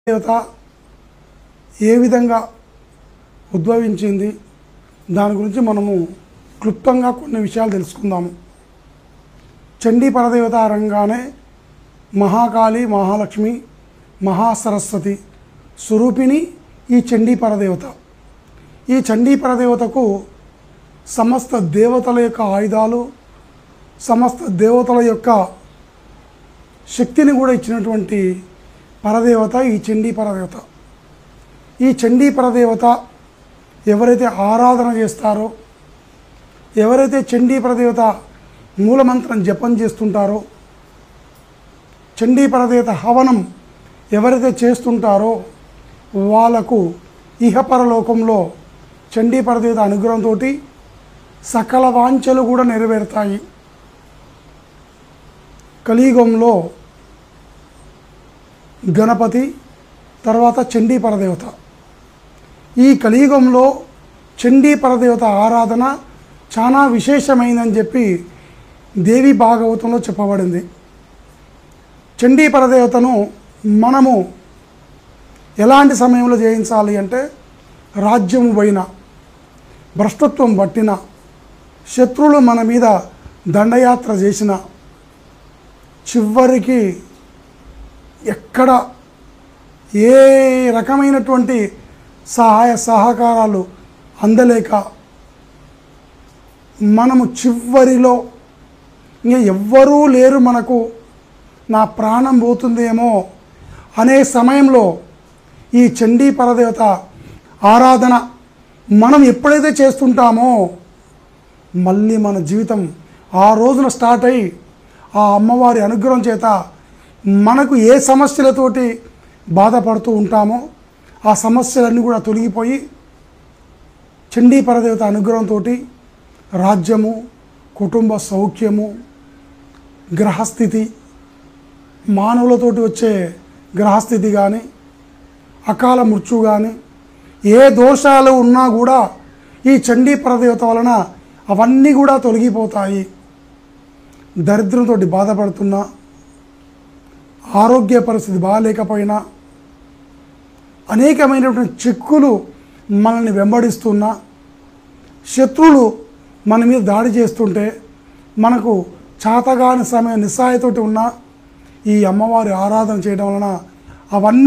దేవత ఏ విధంగా ఉద్భవించింది దాని గురించి మనము క్లుప్తంగా కొన్ని విషయాలు తెలుసుకుందాము. చండీ పరదేవత రంగానే మహాకాళి, మహాలక్ష్మి, మహాసరస్వతి స్వరూపిణి ఈ చండీ పరదేవత. ఈ చండీ పరదేవతకు సమస్త దేవతల యొక్క ఆయుధాలు, సమస్త దేవతల యొక్క శక్తిని కూడా ఇచ్చినటువంటి పరదేవత ఈ చండీ పరదేవత. ఈ చండీ పరదేవత ఎవరైతే ఆరాధన చేస్తారో, ఎవరైతే చండీ పరదేవత మూలమంత్రం జపం చేస్తుంటారో, చండీ పరదేవత హవనం ఎవరైతే చేస్తుంటారో వాళ్ళకు ఇహపరలోకంలో చండీ పరదేవత అనుగ్రహంతో సకల వాంఛలు కూడా నెరవేరుతాయి. కలియుగంలో గణపతి, తర్వాత చండీ పరదేవత. ఈ కలియుగంలో చండీ పరదేవత ఆరాధన చాలా విశేషమైందని చెప్పి దేవి భాగవతంలో చెప్పబడింది. చండీ పరదేవతను మనము ఎలాంటి సమయంలో జయించాలి అంటే, రాజ్యము పోయిన, భ్రష్టత్వం పట్టిన, శత్రువులు మన మీద దండయాత్ర చేసిన, చివరికి ఎక్కడ ఏ రకమైనటువంటి సహాయ సహకారాలు అందలేక మనము చివరిలో ఇంకా ఎవ్వరూ లేరు, మనకు నా ప్రాణం పోతుందేమో అనే సమయంలో ఈ చండీ పరదేవత ఆరాధన మనం ఎప్పుడైతే చేస్తుంటామో మళ్ళీ మన జీవితం ఆ రోజున స్టార్ట్ అయ్యి ఆ అమ్మవారి అనుగ్రహం చేత మనకు ఏ సమస్యలతోటి బాధపడుతూ ఉంటామో ఆ సమస్యలన్నీ కూడా తొలగిపోయి చండీ పరదేవత అనుగ్రహంతో రాజ్యము, కుటుంబ సౌఖ్యము, గ్రహస్థితి, మానవులతోటి వచ్చే గ్రహస్థితి కానీ, అకాల మృత్యు కానీ, ఏ దోషాలు ఉన్నా కూడా ఈ చండీ పరదేవత వలన అవన్నీ కూడా తొలగిపోతాయి. దరిద్రంతో బాధపడుతున్నా, ఆరోగ్య పరిస్థితి బాగాలేకపోయినా, అనేకమైనటువంటి చిక్కులు మనల్ని వెంబడిస్తున్నా, శత్రువులు మన మీద దాడి చేస్తుంటే, మనకు చాతగాని సమయం నిస్సాయతోటి ఉన్న ఈ అమ్మవారి ఆరాధన చేయడం వలన అవన్నీ